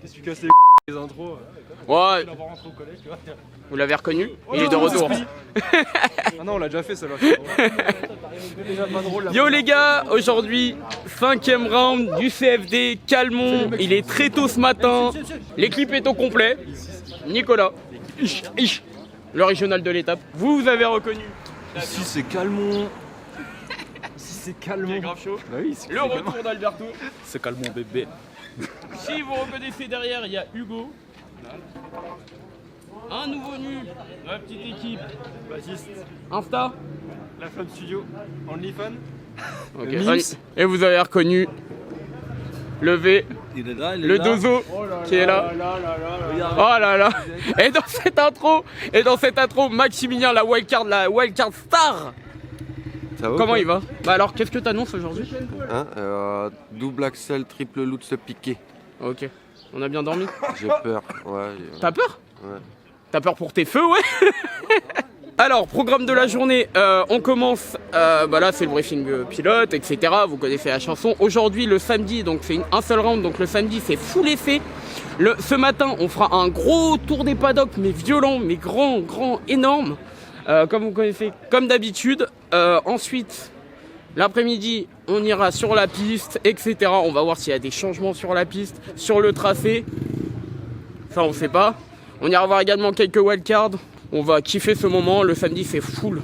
Qu'est-ce que tu casses les intros? Ouais. Vous l'avez reconnu? Il est de retour. Ah non, on l'a déjà fait celle-là. Yo les gars, aujourd'hui 5ème round du CFD Calmont. Il est très tôt ce matin. L'équipe est au complet. Nicolas, le régional de l'étape. Vous avez reconnu? Ici c'est Calmont. Ici c'est Calmont. Grave chaud. Bah oui, Le retour d'Alberto. c'est Calmont bébé. Si vous reconnaissez derrière, il y a Hugo. Un nouveau nul, la petite équipe. Baptiste. Insta. La Flamme Studio. OnlyFans. Ok. Mims. Et vous avez reconnu le V, Il est là, le Dozo qui est là. Oh là là. Et dans cette intro, Maximilien, la wildcard star. Ça va, Comment quoi il va? Bah alors, qu'est-ce que t'annonces aujourd'hui? Hein, double axel, triple loot, se piquer. Ok. On a bien dormi? J'ai peur, ouais. T'as peur? Ouais. T'as peur pour tes feux, ouais. Alors, programme de la journée, on commence, bah là c'est le briefing pilote, etc. Vous connaissez la chanson. Aujourd'hui, le samedi, donc c'est un seul round, donc le samedi c'est full effet. Ce matin, on fera un gros tour des paddocks, mais violent, mais grand, énorme. Comme vous connaissez, comme d'habitude. Ensuite, l'après-midi, on ira sur la piste, etc. On va voir s'il y a des changements sur la piste, sur le tracé. Ça, on sait pas. On ira voir également quelques wildcards. On va kiffer ce moment. Le samedi, c'est full.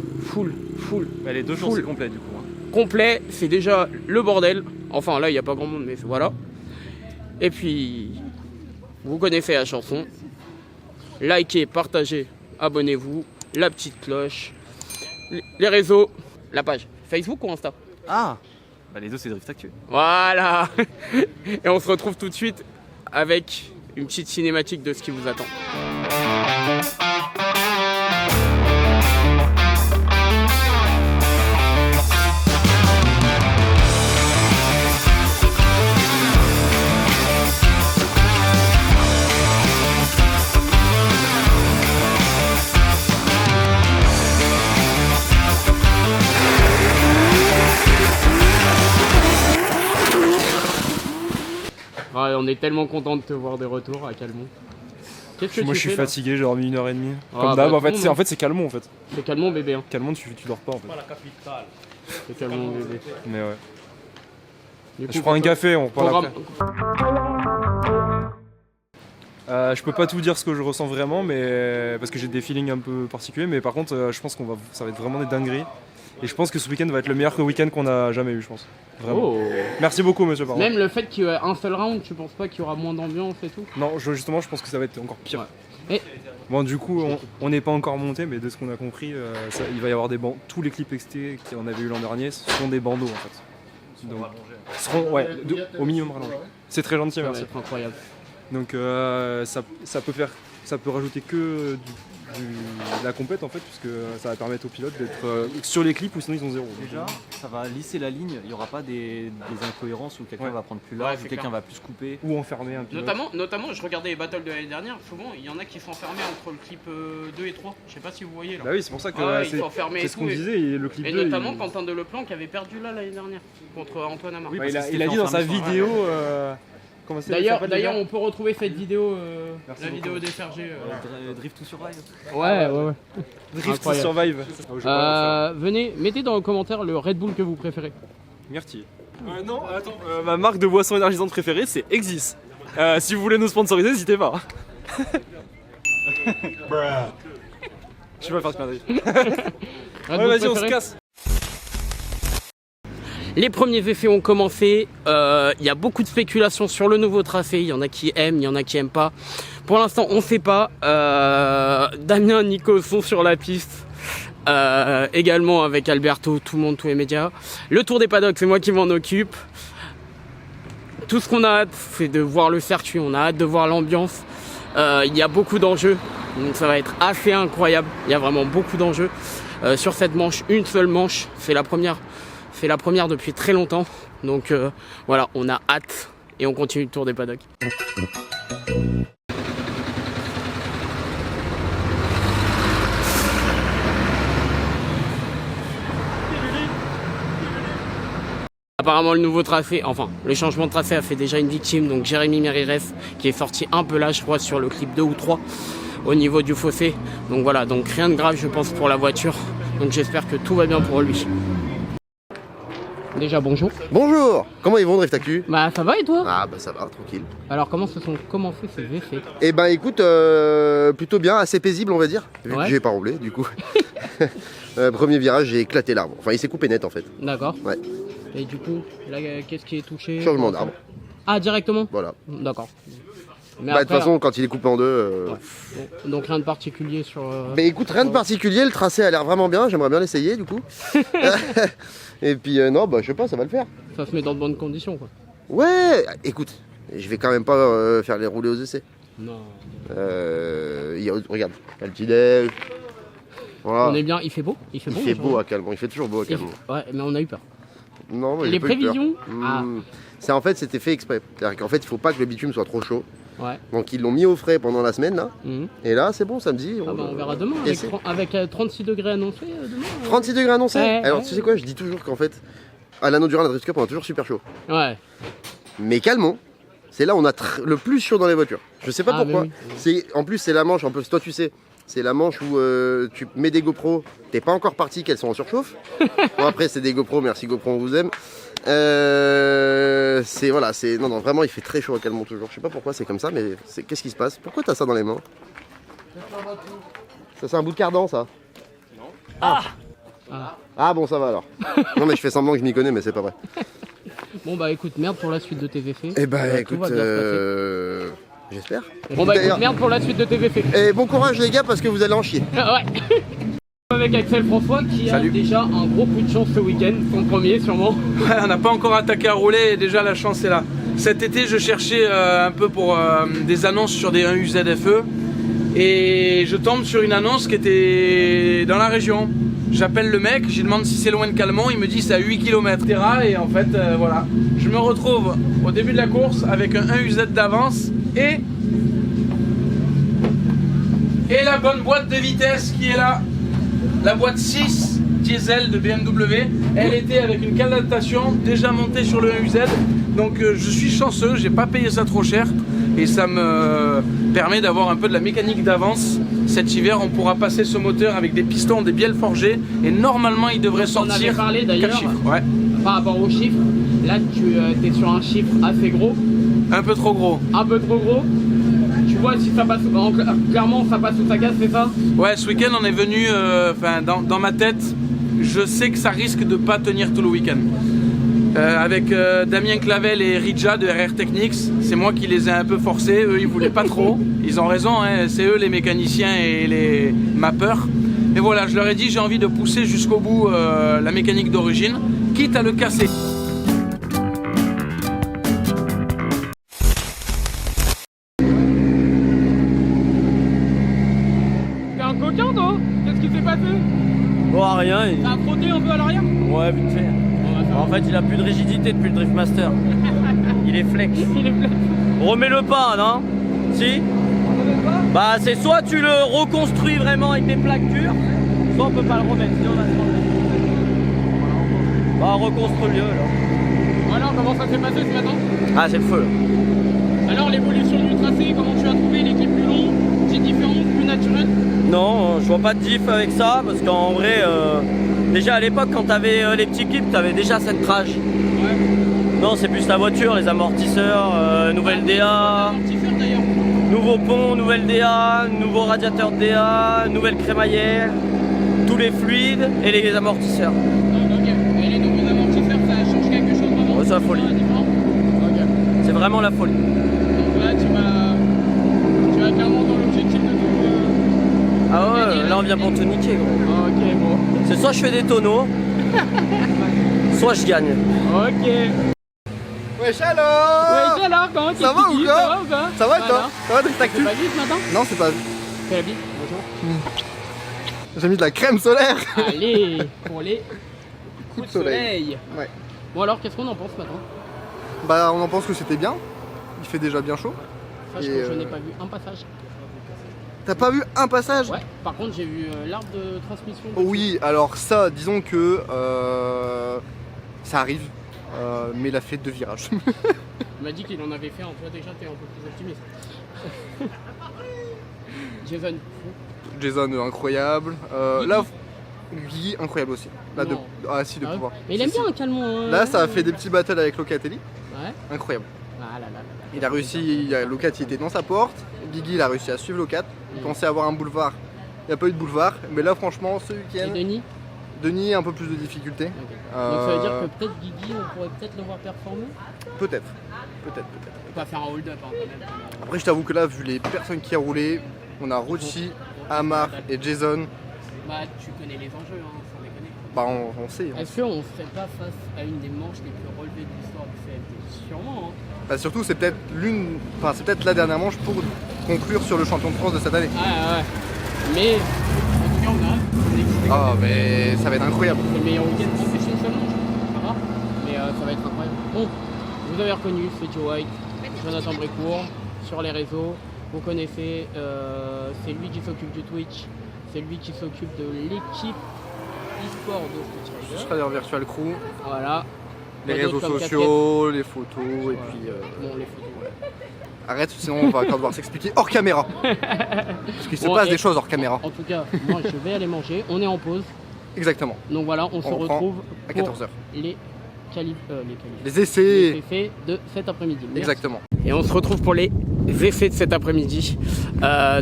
Bah, les deux jours c'est complet du coup. Complet, c'est déjà le bordel. Enfin, là, il n'y a pas grand monde, mais voilà. Et puis, vous connaissez la chanson. Likez, partagez, abonnez-vous. La petite cloche. Les réseaux. La page Facebook ou Insta? Ah bah les deux c'est Drift Actu. Voilà. Et on se retrouve tout de suite avec une petite cinématique de ce qui vous attend. Ouais, on est tellement content de te voir de retour à Calmont. Qu'est-ce que Moi tu je suis fais, là? fatigué, j'ai dormi 1h30. Ah, Comme d'hab, bah, en fait c'est Calmont en fait. C'est Calmont bébé. Hein. Calmont tu dors pas en fait. C'est Calmont bébé. Mais ouais. Du coup, Je prends un café, on parle programme... après. Je peux pas tout dire ce que je ressens vraiment, mais parce que j'ai des feelings un peu particuliers, mais par contre je pense ça va être vraiment des dingueries. Et je pense que ce week-end va être le meilleur week-end qu'on a jamais eu, je pense. Vraiment. Oh. Merci beaucoup, monsieur. Pardon. Même le fait qu'il y ait un seul round, tu penses pas qu'il y aura moins d'ambiance et tout? Non, justement, je pense que ça va être encore pire. Ouais. Et... Bon, du coup, on n'est pas encore monté, mais de ce qu'on a compris, il va y avoir des bancs. Tous les clips XT qu'on avait eu l'an dernier seront des bandeaux en fait. Donc, au minimum rallongés. C'est très gentil, Ça va merci. être incroyable. Donc ça peut rajouter que de la compète en fait, puisque ça va permettre aux pilotes d'être sur les clips ou sinon ils ont zéro. Déjà, ça va lisser la ligne, il n'y aura pas des incohérences où quelqu'un va prendre plus large, Ouais, ou quelqu'un va plus couper. Ou enfermer un pilote. Notamment, je regardais les battles de l'année dernière, souvent il y en a qui s'enfermaient entre le clip 2 et 3. Je sais pas si vous voyez là. Bah oui, c'est pour ça que ils sont enfermés c'est et ce qu'on tout, disait, et le clip Et 2, notamment Quentin Deleplan qui avait perdu là l'année dernière contre Antoine Amar. Oui, bah, parce que il a c'était dit dans sa enfermé sur un vidéo. Comment ça D'ailleurs, s'appelle déjà on peut retrouver cette vidéo, Merci la beaucoup. vidéo des FRG. Drift to Survive. Ouais. Drift to Incroyable. Survive. Venez, mettez dans les commentaires le Red Bull que vous préférez. Merci. Non, attends, ma marque de boisson énergisante préférée c'est Exis. Si vous voulez nous sponsoriser, n'hésitez pas. Je vais pas faire de conneries. Red Ouais, Bull vas-y, on se préféré? casse. Les premiers effets ont commencé, il y a beaucoup de spéculations sur le nouveau tracé, il y en a qui aiment, il y en a qui aiment pas. Pour l'instant on sait pas, Damien, Nico sont sur la piste, également avec Alberto, tout le monde, tous les médias. Le tour des paddocks, c'est moi qui m'en occupe. Tout ce qu'on a hâte, c'est de voir le circuit, on a hâte de voir l'ambiance. Il y a beaucoup d'enjeux, donc ça va être assez incroyable, il y a vraiment beaucoup d'enjeux. Sur cette manche, une seule manche, c'est la première depuis très longtemps, donc voilà, on a hâte et on continue le tour des paddocks. Apparemment le nouveau tracé, enfin le changement de tracé a fait déjà une victime, donc Jérémy Mérires qui est sorti un peu là je crois sur le clip 2 ou 3 au niveau du fossé. Donc voilà, donc rien de grave je pense pour la voiture, donc j'espère que tout va bien pour lui. Déjà bonjour. Bonjour. Comment ils vont Drift Actu? Bah ça va et toi? Ah bah ça va, tranquille. Alors comment se sont commencés ces essais? Eh ben écoute, plutôt bien, assez paisible on va dire, vu Ouais. que j'ai pas roulé du coup. Premier virage, j'ai éclaté l'arbre. Enfin il s'est coupé net en fait. D'accord. Ouais. Et du coup, là qu'est-ce qui est touché? Changement d'arbre. Ah directement? Voilà. D'accord. Mais Bah de toute façon quand il est coupé en deux... ouais. Bon, donc rien de particulier sur... Bah écoute, rien de particulier, le tracé a l'air vraiment bien, j'aimerais bien l'essayer du coup. Et puis non, bah je sais pas, ça va le faire. Ça se met dans de bonnes conditions quoi. Ouais, écoute, je vais quand même pas faire les rouler aux essais. Non. Regarde, il y a le petit déj. Voilà. On est bien, il fait beau? Il fait Il bon fait aujourd'hui beau à Calmont, il fait toujours beau à Calmont. Ouais, mais on a eu peur. Non, moi, j'ai Les pas eu peur. prévisions? Ah. C'est en fait, c'était fait exprès. C'est-à-dire qu'en fait, il faut pas que le bitume soit trop chaud. Ouais. Donc ils l'ont mis au frais pendant la semaine là. Mhm. Et là, c'est bon, samedi. Ah bah on verra demain essaie. avec 36 degrés annoncés demain. 36 degrés annoncés. Ouais, Alors ouais. tu sais quoi, je dis toujours qu'en fait, à l'anneau Durand, la Drift Cup, on a toujours super chaud. Ouais. Mais Calmont, c'est là où on a le plus chaud dans les voitures. Je sais pas Ah, pourquoi. mais oui. En plus, c'est la manche, en plus, toi tu sais. C'est la manche où tu mets des GoPro, t'es pas encore parti qu'elles sont en surchauffe. Bon après c'est des GoPro, merci GoPro, on vous aime. C'est voilà, c'est non vraiment il fait très chaud à Calmont toujours. Je sais pas pourquoi c'est comme ça, mais qu'est-ce qui se passe? Pourquoi t'as ça dans les mains? Ça c'est un bout de cardan ça. Non. Ah bon ça va alors. Non mais je fais semblant que je m'y connais mais c'est pas vrai. Bon bah écoute, merde pour la suite de tes effets. Eh bah Tout écoute, va bien se j'espère. passer. Bon bah écoute, D'ailleurs- merde pour la suite de tes effets. Et bon courage les gars parce que vous allez en chier. Ouais. Avec Axel François qui a déjà un gros coup de chance ce week-end, son premier sûrement. Ouais, on n'a pas encore attaqué à rouler et déjà la chance est là. Cet été, je cherchais un peu pour des annonces sur des 1 UZFE et je tombe sur une annonce qui était dans la région. J'appelle le mec, je lui demande si c'est loin de Calmont, il me dit c'est à 8 km. Et en fait, voilà, je me retrouve au début de la course avec un 1 UZ d'avance et la bonne boîte de vitesse qui est là. La boîte 6 diesel de BMW, elle était avec une cale d'adaptation déjà montée sur le 1UZ. Donc je suis chanceux, j'ai pas payé ça trop cher et ça me permet d'avoir un peu de la mécanique d'avance. Cet hiver, on pourra passer ce moteur avec des pistons, des bielles forgées et normalement il devrait On avait sortir parlé 4 d'ailleurs chiffres. Ouais. par rapport aux chiffres. Là tu es sur un chiffre assez gros, Un peu trop gros. un peu trop gros. Tu vois si ça passe, clairement ça passe sous sa casse, c'est ça? Ouais, ce week-end on est venu, dans ma tête, je sais que ça risque de pas tenir tout le week-end. Avec Damien Clavel et Rija de RR Technics, c'est moi qui les ai un peu forcés, eux ils voulaient pas trop, ils ont raison, hein, c'est eux les mécaniciens et les mappeurs. Mais voilà, je leur ai dit j'ai envie de pousser jusqu'au bout la mécanique d'origine, quitte à le casser. T'es un coquin toi? Qu'est-ce qui s'est passé? Bon, rien. T'as frotté un peu à l'arrière? Ouais, vite fait. En fait, il a plus de rigidité depuis le Driftmaster. Il est flex. Il est plein. Remets-le pas, non? Si? Bah, c'est soit tu le reconstruis vraiment avec des plaques dures, soit on peut pas le remettre. Sinon, on va se prendre. Bah, reconstruis-le là. Alors comment ça s'est passé ce matin? Ah, c'est le feu là. Alors l'évolution du tracé, comment tu as trouvé l'équipe plus longue, c'est différent, plus naturel? Non, je vois pas de diff avec ça parce qu'en vrai, déjà à l'époque, quand t'avais les petits clips, t'avais déjà cette trage. Ouais. Non, c'est plus la voiture, les amortisseurs, nouvelle DA. Amortisseur d'ailleurs. Nouveau pont, nouvelle DA, nouveau radiateur de DA, nouvelle crémaillère, tous les fluides et les amortisseurs. Ok. Et les nouveaux amortisseurs, ça change quelque chose vraiment? Ouais, c'est la folie. Ok. C'est vraiment la folie. Donc là, tu vas clairement dans l'objectif de tout. Ah ouais, là on vient pour tout niquer gros. Ok, bon. C'est soit je fais des tonneaux, soit je gagne. Ok. Wesh alors. Ouais, alors, comment tu Ça va ou quoi? Ça va ou quoi? Ça va et toi? Voilà. Ça va Drift C'est Actu? pas dit ce matin? Non c'est pas. Quel habit? Bonjour. J'ai mis de la crème solaire. Allez, pour les Coup de soleil. Ouais. Bon alors, qu'est-ce qu'on en pense ce matin? Bah on en pense que c'était bien, il fait déjà bien chaud. Sache Et, que je n'ai pas vu un passage. T'as pas vu un passage? Ouais, par contre j'ai vu l'arbre de transmission. Oh oui, alors ça, disons que ça arrive. mais il a fait 2 virages. Il m'a dit qu'il en avait fait un. Toi déjà t'es un peu plus optimiste. Jason. Jason incroyable. Là, Guigui incroyable aussi. Là, Non. Ah si, de Ah ouais. pouvoir. Mais il aime bien un calmon. Hein. Là, ça a fait des petits battles avec Locatelli. Ouais. Incroyable. Ah là là là. Il a réussi, Locat il était dans sa porte. Guigui il a réussi à suivre Locat. Il pensait avoir un boulevard. Il n'y a pas eu de boulevard. Mais là, franchement, ce Et week-end, Denis. Denis a un peu plus de difficultés. Ok. Donc ça veut dire que peut-être Guigui, on pourrait peut-être le voir performer. Peut-être. On va faire un hold-up hein, quand même. Après, je t'avoue que là, vu les personnes qui a roulé, on a Rocci, Amar et Jason. Bah tu connais les enjeux, hein, sans déconner. Bah, on sait. Est-ce qu'on serait pas face à une des manches les plus relevées de l'histoire du CFD? Sûrement, hein. Bah, surtout, c'est peut-être c'est peut-être la dernière manche pour conclure sur le champion de France de cette année. Ouais. Mais, en tout cas, on a hâte. On est excité. Ah, mais ça va être incroyable. C'est le meilleur week-end français, c'est une seule manche. Ça va. Mais ça va être incroyable. Bon, vous avez reconnu, c'est Joe White, Jonathan Brécourt, sur les réseaux. Vous connaissez, c'est lui qui s'occupe du Twitch. C'est lui qui s'occupe de l'équipe e-sport de Street Rider. Rider Virtual Crew, Voilà. les Quoi réseaux d'autre comme sociaux, les photos, et Voilà. puis. Bon, les photos, ouais. Arrête, sinon on va encore devoir s'expliquer hors caméra. Parce qu'il se Bon, passe et- des choses hors caméra. En tout cas, moi je vais aller manger. On est en pause. Exactement. Donc voilà, on se reprend retrouve À pour 14h. les qualifs. Les essais. Les effets de cet après-midi. Merci. Exactement. Et on se retrouve pour les effets de cet après-midi.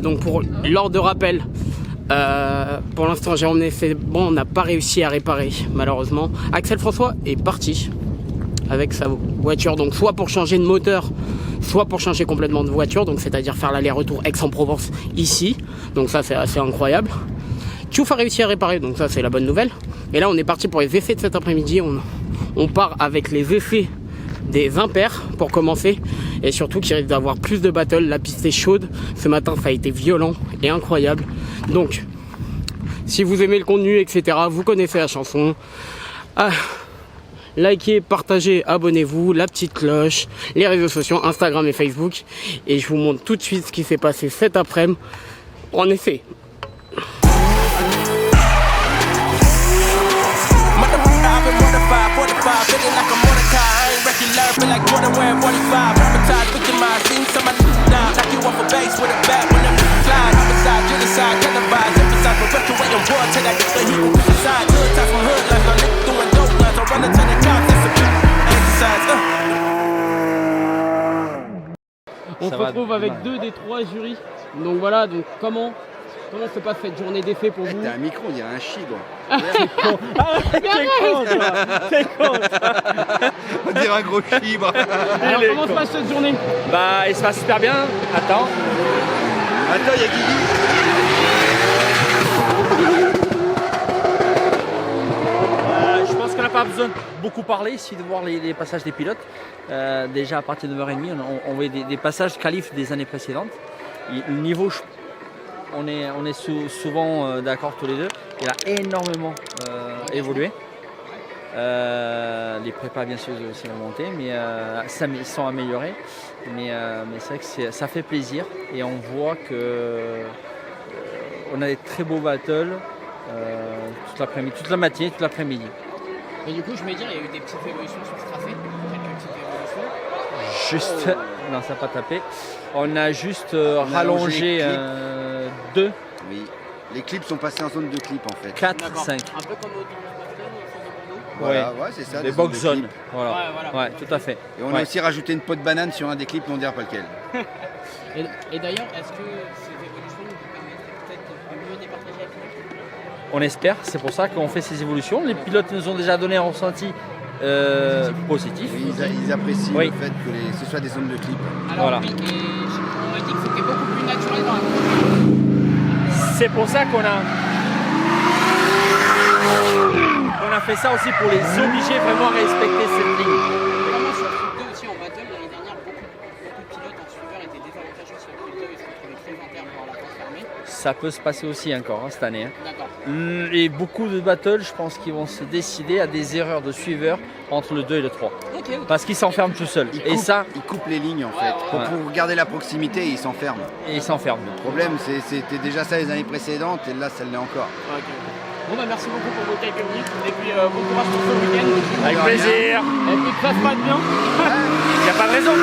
Donc pour l'ordre de rappel, pour l'instant j'ai emmené, c'est bon, on n'a pas réussi à réparer malheureusement. Axel François est parti avec sa voiture, donc soit pour changer de moteur, soit pour changer complètement de voiture, donc c'est-à-dire faire l'aller-retour Aix-en-Provence ici. Donc ça c'est assez incroyable. Tchouf a réussi à réparer, donc ça c'est la bonne nouvelle. Et là on est parti pour les effets de cet après-midi. On part avec les effets des impairs pour commencer, et surtout qu'il risque d'avoir plus de battles. La piste est chaude, ce matin ça a été violent et incroyable. Donc si vous aimez le contenu etc, vous connaissez la chanson. Likez, partagez, abonnez-vous, la petite cloche, les réseaux sociaux, Instagram et Facebook. Et je vous montre tout de suite ce qui s'est passé cet après-midi. En effet. On se retrouve avec 2 des 3 jurys. Donc voilà, donc comment se passe cette journée d'effet pour vous? T'as un micro, on dirait un chibre. On dirait un gros chibre. Alors comment se passe cette journée? Bah, il se passe super bien. Attends. Attends, il y a Guigui. Je pense qu'on n'a pas besoin de beaucoup parler, si de voir les passages des pilotes. Déjà à partir de 9h30, on voit des passages qualifs des années précédentes. Le niveau, on est souvent d'accord tous les deux. Il a énormément évolué. Les prépas bien sûr aussi ont monté, mais ils sont améliorés. Mais c'est vrai que ça fait plaisir et on voit que on a des très beaux battles toute l'après-midi, toute la matinée, toute l'après-midi. Et du coup, je vais dire, il y a eu des petites évolutions sur ce tracé. Quelques petites évolutions. Juste, non, ça n'a pas tapé. On a juste rallongé les 2, Oui, les clips sont passés en zone de clip en fait. 4, D'accord. 5. Un peu comme au Bordeaux. Voilà, ouais, c'est ça. Les des zones box de zones. clip. Voilà. Ouais, voilà. Ouais, tout à fait. Et on a aussi rajouté une peau de banane sur un des clips, mais on dira pas lequel. Et d'ailleurs, est-ce que ces évolutions vous permettraient peut-être de mieux départager avec vous? On espère, c'est pour ça qu'on fait ces évolutions. Les pilotes nous ont déjà donné un ressenti positif. Oui, ils apprécient Oui. le fait que ce soit des zones de clip. Alors Voilà. oui, et on m'a dit que c'était beaucoup plus naturel dans la C'est pour ça qu'on a fait ça aussi pour les obliger vraiment à respecter cette ligne. Vraiment sur le Creed 2 aussi en battle, l'année dernière, beaucoup de pilotes en suiveur étaient désavantagés sur le Creed 2 et se retrouvaient très internes par la porte fermée. Ça peut se passer aussi encore cette année. D'accord. Et beaucoup de battles, je pense qu'ils vont se décider à des erreurs de suiveur entre le 2 et le 3. Ok. Parce qu'ils s'enferment tout seuls. Et ça, Ils coupent les lignes en fait. ouais. Pour garder la proximité, ils s'enferment. ils s'enferment. Le problème, c'était déjà ça les années précédentes et là, ça l'est encore. Ok. Bon bah merci beaucoup pour vos quelques minutes et puis bon courage pour ce week-end. Avec plaisir. Et puis que ça se passe bien. Y a pas de raison.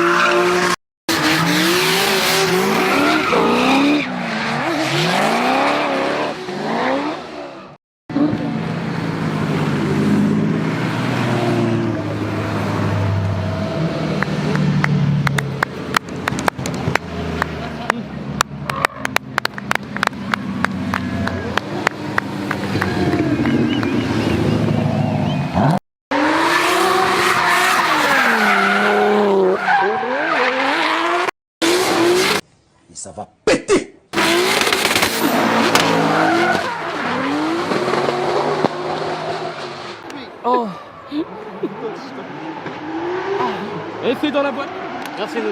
Ça va péter. Oh. Et c'est dans la boîte. Merci Nono.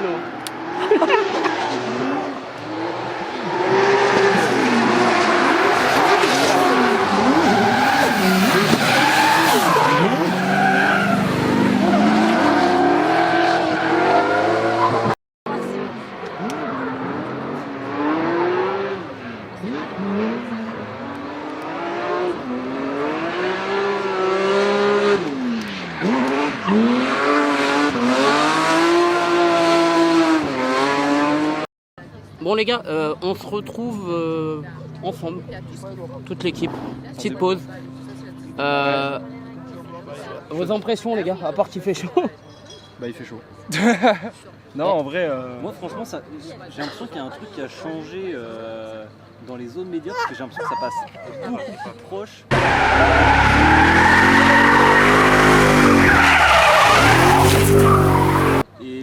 Bon les gars, on se retrouve ensemble, toute l'équipe. Petite pause. Vos impressions les gars, à part qu'il fait chaud. Bah il fait chaud. Non en vrai... Moi franchement, j'ai l'impression qu'il y a un truc qui a changé dans les zones médias parce que j'ai l'impression que ça passe beaucoup plus proche.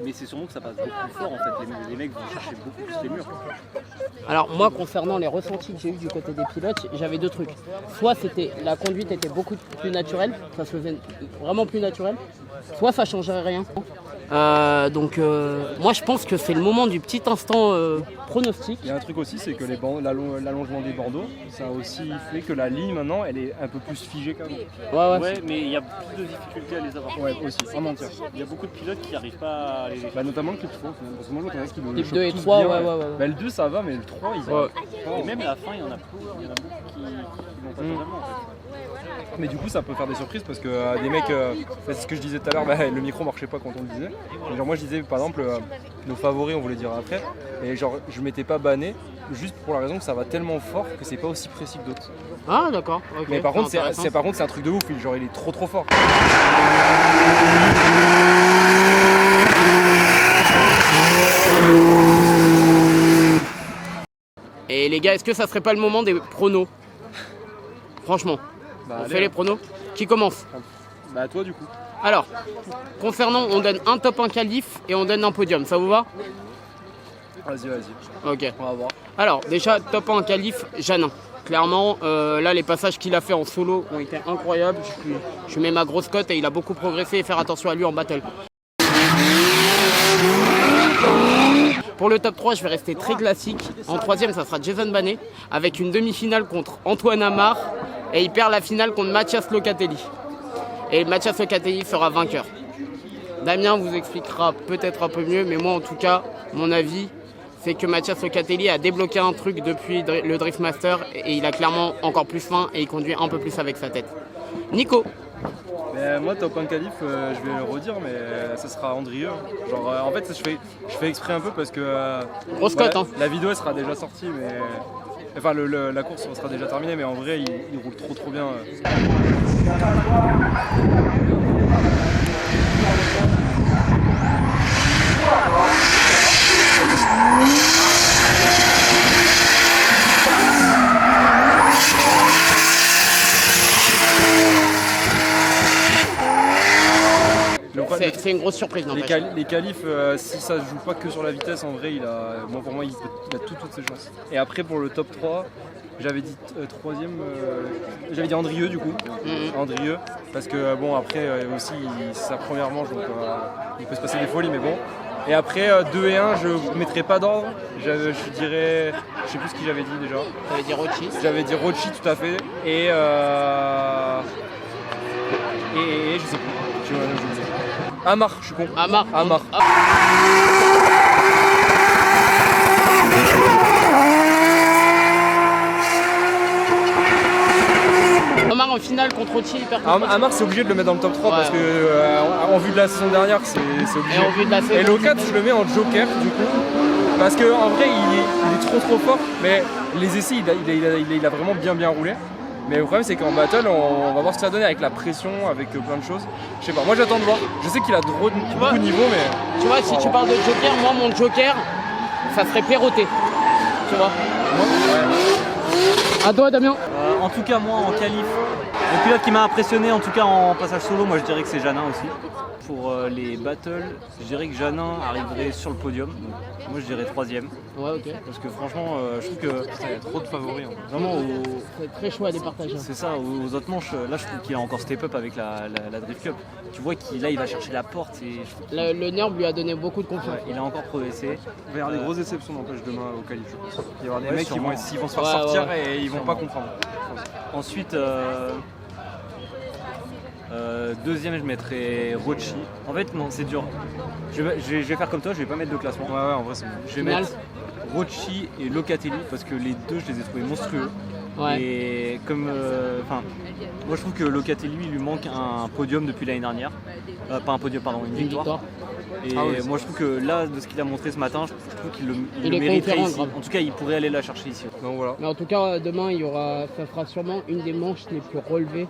Mais c'est sûrement que ça passe beaucoup plus fort en fait. Les mecs vont chercher beaucoup plus les murs. Alors moi concernant les ressentis que j'ai eu du côté des pilotes, j'avais deux trucs. Soit c'était la conduite était beaucoup plus naturelle, ça se faisait vraiment plus naturel, soit ça changerait rien. Donc moi je pense que c'est le moment du petit instant pronostic. Il y a un truc aussi, c'est que l'allongement des bandeaux, ça a aussi fait que la ligne maintenant, elle est un peu plus figée qu'avant. Ouais, mais il y a plus de difficultés à les avoir. Ouais, aussi, en entier. Il y a beaucoup de pilotes qui n'arrivent pas à les... Bah, notamment le clip 3, parce que moi je qui me Clip choque 2 et tous 3, bien, ouais. Bah, le 2 ça va, mais le 3 ils Ouais. Et même à la fin, il y en a beaucoup qui n'ont pas totalement en fait. Mais du coup ça peut faire des surprises parce que des mecs, c'est ce que je disais tout à l'heure, bah, le micro marchait pas quand on le disait. Et genre moi je disais par exemple nos favoris on voulait dire après, et genre je m'étais pas banné juste pour la raison que ça va tellement fort que c'est pas aussi précis que d'autres. Ah d'accord, ok. Mais par contre intéressant. c'est un truc de ouf, genre il est trop fort. Et les gars, est-ce que ça serait pas le moment des pronos? Franchement, Bah, on allez, fait les pronos. Qui commence? Bah toi du coup. Alors, concernant, on donne un top 1 qualif et on donne un podium, ça vous va? Vas-y. Ok. On va voir. Alors, déjà, top 1 qualif, Janin. Clairement, là, les passages qu'il a fait en solo ont été incroyables. Je mets ma grosse cote et il a beaucoup progressé et faire attention à lui en battle. Pour le top 3, je vais rester très classique. En troisième, ça sera Jason Banet avec une demi-finale contre Antoine Amar et il perd la finale contre Mathias Locatelli. Et Mathias Locatelli sera vainqueur. Damien vous expliquera peut-être un peu mieux, mais moi en tout cas, mon avis, c'est que Mathias Locatelli a débloqué un truc depuis le Drift Master et il a clairement encore plus faim et il conduit un peu plus avec sa tête. Nico. Moi top 1 qualif, je vais le redire, mais ça sera Andrieux. Genre en fait je fais exprès un peu parce que Grosse cote, hein. La vidéo elle sera déjà sortie, mais enfin la course sera déjà terminée, mais en vrai il roule trop bien. C'est une grosse surprise, non? Les qualifs, si ça se joue pas que sur la vitesse, en vrai, pour moi, il a toutes ses chances. Et après, pour le top 3, j'avais dit troisième, j'avais dit Andrieux du coup. Andrieux, parce que bon, après aussi, c'est sa première manche, donc il peut se passer des folies, mais bon. Et après, 2 et 1, je ne mettrai pas d'ordre. Je dirais, je sais plus ce que j'avais dit déjà. T'avais dit Rochi. J'avais dit Rochi, tout à fait. Et je sais plus. Je sais. Amar, je suis con. Amar. Rochi hyper Amar, c'est obligé de le mettre dans le top 3 Ouais, parce que en vue de la saison dernière, c'est obligé. Et en vue de la saison, Et Locat, je le mets en joker du coup. Parce que en vrai, il est trop fort. Mais les essais, il a vraiment bien roulé. Mais le problème, c'est qu'en battle, on va voir ce que ça va donner avec la pression, avec plein de choses. Je sais pas, moi j'attends de voir. Je sais qu'il a beaucoup de niveau, mais. Tu vois, si tu parles de joker, moi mon joker, ça serait Perroté. Tu vois. À toi, Damien. En tout cas, moi en qualif, le pilote qui m'a impressionné, en tout cas en passage solo, moi je dirais que c'est Janin aussi. Pour les battles, je dirais que Janin arriverait sur le podium. Donc, moi je dirais 3ème. Ouais, ok. Parce que franchement, je trouve que Il y a trop de favoris. vraiment C'est très chaud à départager. c'est ça, aux autres manches, là je trouve qu'il a encore step up avec la Drift Cup. Tu vois qu'il là il va chercher la porte et je trouve Le NERB lui a donné beaucoup de confiance. qu'il a encore progressé. Il va y avoir des grosses déceptions n'empêche demain au qualif, je pense. Il va y avoir des Ouais, mecs qui sûrement. vont se faire Ouais, sortir ouais. et ils vont pas comprendre. Ensuite, deuxième, je mettrais Rochi. En fait, non, c'est dur. Je vais faire comme toi, je vais pas mettre de classement. Ouais, en vrai, c'est bon. Je vais Final. mettre Rochi et Locatelli parce que les deux, je les ai trouvés monstrueux. Ouais. Et comme. Moi, je trouve que Locatelli, il lui manque un podium depuis l'année dernière. Pas un podium, pardon, une Une victoire. victoire. Et Ah ouais, moi, je trouve que là, de ce qu'il a montré ce matin, je trouve qu'il Il le est mériterait conquérant, ici. grave. En tout cas, il pourrait aller la chercher ici. Donc voilà. Mais en tout cas, demain, ça sera sûrement une des manches les plus relevées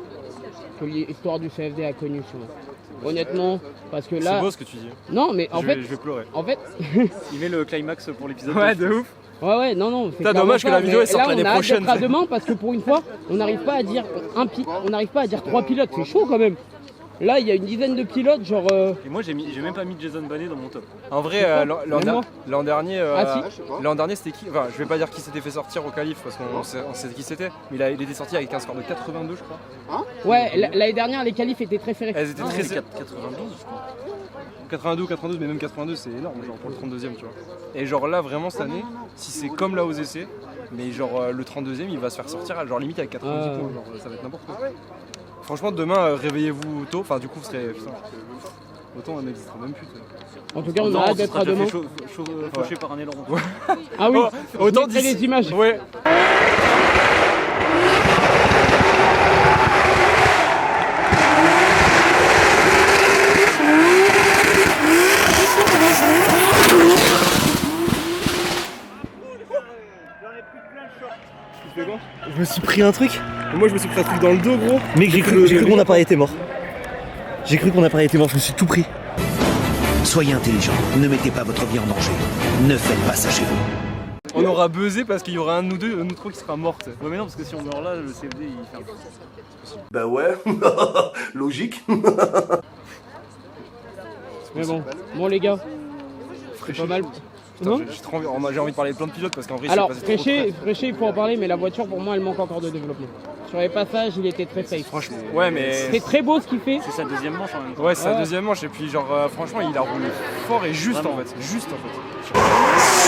que l'histoire du CFD a connue souvent. Honnêtement, parce que C'est là. beau ce que tu dis. Non, mais en je fait. vais pleurer. En fait. Il met le climax pour l'épisode. Ouais, de ouf. Ouais, non. c'est Putain, clairement dommage que ça, la vidéo, mais elle sorte là, l'année on a hâte prochaine. d'être à demain parce que pour une fois, on n'arrive pas à dire on n'arrive pas à dire 3 pilotes. C'est chaud quand même. Là, il y a une dizaine de pilotes, genre. Et moi, j'ai même pas mis Jason Bonnet dans mon top. En vrai, Même moi. l'an dernier, Ah, l'an dernier c'était qui? Enfin, je vais pas dire qui s'était fait sortir au qualif parce qu'on sait qui c'était, mais il était sorti avec un score de 82, je crois. Ouais, l'année dernière, les qualifs étaient très serrés. Elles étaient Non, très c'est 92, je crois. 92, mais même 82, c'est énorme, genre pour le 32e, tu vois. Et genre là, vraiment cette année, si c'est comme là aux essais, mais genre le 32e, il va se faire sortir, genre limite avec 90 points, genre ça va être n'importe quoi. Franchement, demain, réveillez-vous tôt, enfin du coup, vous serez. Putain, autant on n'existera même plus. En tout cas, on Non, a hâte ce d'être sera à déjà demain. fait fauché par un aileron. Ah oui, Oh, autant je mettrai d'ici- les images. Ouais. Je me suis pris un truc. Moi, je me suis pris un truc dans le dos, gros. Mec, j'ai cru que mon appareil était mort. J'ai cru que mon appareil était mort, je me suis tout pris. Soyez intelligent, ne mettez pas votre vie en danger. Ne faites pas ça chez vous. On aura buzzé parce qu'il y aura un de nous deux, nous trois qui sera morte. Ouais, mais non, parce que si on meurt là, le CFD il ferme. Bah ouais, logique. Mais bon, les gars, c'est pas mal. Putain, Hein j'ai trop envie, j'ai envie de parler de plein de pilotes parce qu'en vrai, Alors, c'est passé trop de Fréché, il faut en parler, mais la voiture, pour moi, elle manque encore de développement. Sur les passages, il était très safe. Franchement, ouais, mais. C'est très beau ce qu'il fait. C'est sa deuxième manche en même temps. Ouais, c'est Ouais. la deuxième manche, et puis genre, franchement, il a roulé fort et juste Vraiment. en fait. Juste en fait.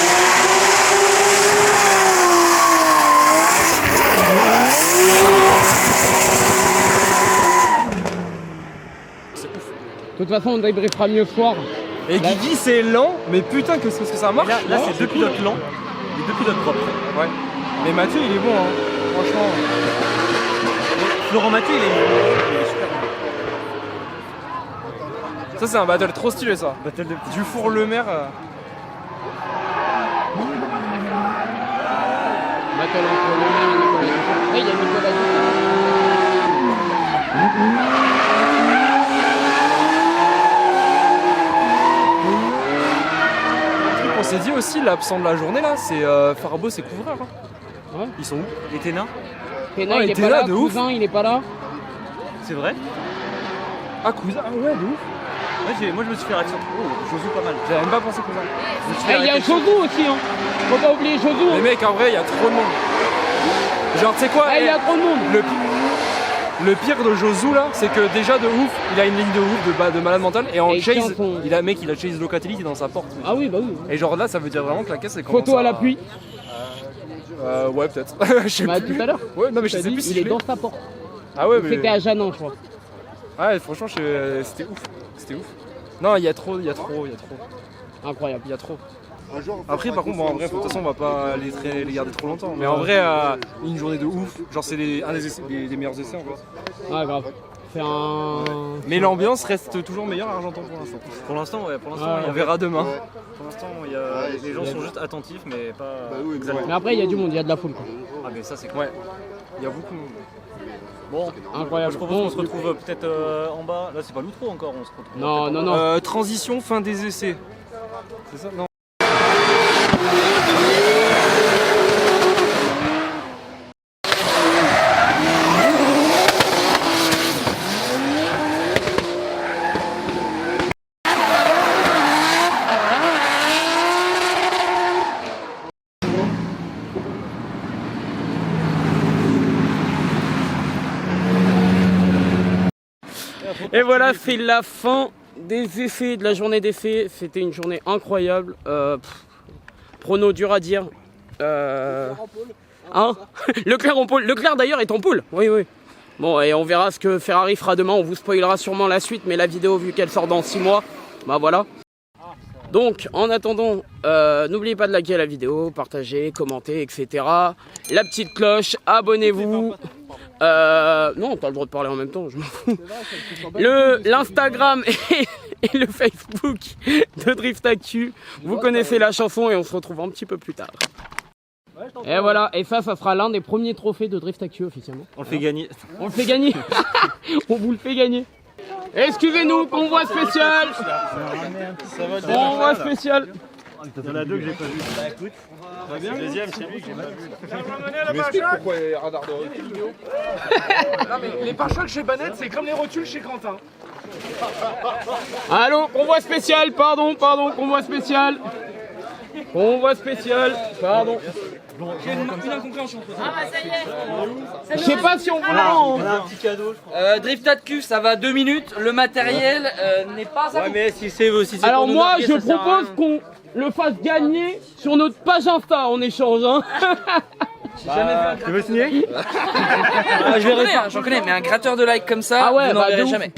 De toute façon, on débriefera mieux ce soir. Et Là- Guigui, c'est lent, mais putain, que ça marche. Là, c'est deux pilotes lents, les deux pilotes propres. Ouais. Mais Mathieu, il est bon, hein. Franchement. Florent Mathieu, il est super bon. Ça, c'est un battle trop stylé, ça. Battle de Dufour-Le-Maire. Battle entre le maire et Nicolas Dufour. Ah, il y a Nicolas On s'est dit aussi, l'absent de la journée là, c'est Farabo, c'est couvreur. Hein. Ouais. Ils sont où? Et Ténin, Pénin, Ah, il il est était pas là, là. de ouf. Cousin, il est pas là. c'est vrai? Ah, Cousin, ah ouais, de ouf. Ouais, moi je me suis fait réaction. Oh, je joue pas mal. J'avais même pas pensé Cousin. Je me suis Ah, fait il y a réflexion. Josu aussi, hein. Faut pas oublier Josu. Mais Hein. mec, en vrai, il y a trop de monde. Genre, tu sais quoi? Ah, il y a trop de monde. Le pire de Josu là, c'est que déjà de ouf, il a une ligne de ouf de malade mental et en Et il chase, tient son- il a chase Locatelli qui est dans sa porte. Ah oui, bah oui. Et genre là, ça veut dire vraiment que la caisse est Photo à l'appui. Ouais, peut-être. Je sais Bah, plus. tout à l'heure. Ouais, non, mais je T'as sais dit, plus si il je est l'ai. dans sa porte. Ah ouais, mais. C'était à Janin, je crois. Ouais, franchement, c'était ouf. C'était ouf. Non, il y a trop. Incroyable. Il y a trop. Après, par contre, bon, en vrai, de toute façon, on va pas les garder trop longtemps. Mais en vrai, une journée de ouf. Genre, c'est un des meilleurs essais en fait. Ah, grave. Mais l'ambiance reste toujours meilleure à Argentan pour l'instant. Pour l'instant, ouais, pour l'instant, On verra demain. Pour l'instant, les gens sont juste attentifs, mais pas exactement. Mais après, il y a du monde, il y a de la foule, quoi. Ah, mais ça, c'est cool. Ouais, il y a beaucoup de monde. Bon, incroyable. Je propose qu'on se retrouve peut-être en bas. Là, c'est pas l'outro encore, on se retrouve. Non. Transition, fin des essais. C'est ça? Non. Et voilà, c'est la fin des essais, de la journée d'essais. C'était une journée incroyable. Prono dur à dire. Hein Leclerc en pôle. Leclerc d'ailleurs est en pôle. Oui. Bon, et on verra ce que Ferrari fera demain. On vous spoilera sûrement la suite, mais la vidéo, vu qu'elle sort dans 6 mois, bah voilà. Donc, en attendant, n'oubliez pas de liker la vidéo, partager, commenter, etc. La petite cloche, abonnez-vous. Non, t'as le droit de parler en même temps, je m'en fous. L'Instagram et le Facebook de Drift Actu. Vous connaissez la chanson et on se retrouve un petit peu plus tard. Et voilà, et ça sera l'un des premiers trophées de Drift Actu officiellement. On le fait gagner. On le fait gagner. On vous le fait gagner. Excusez-nous, convoi spécial. Convoi spécial. Il y en a deux que j'ai pas vu. Bah écoute, va bien. Le deuxième, c'est lui que j'ai pas vu. Je m'explique pourquoi il y a radar de recul. Non mais les pare-chocs chez Banette, c'est comme les rotules chez Quentin. Allô, convoi spécial, pardon, convoi spécial. Convoi spécial, pardon. Une incompréhension. Ah bah ça y est. Je sais pas si on vous l'a. On a un petit cadeau, je crois. Drift Actu, ça va 2 minutes. Le matériel n'est pas à Ouais, mais si c'est Alors pour nous moi, marquer, je ça sert à propose rien. qu'on le fasse gagner sur notre page Insta en échange. Hein. Tu veux signer? J'en connais, mais un gratteur de like comme ça, Ah ouais, vous n'en bah, de verrez ouf. jamais.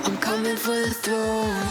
I'm coming for the throne.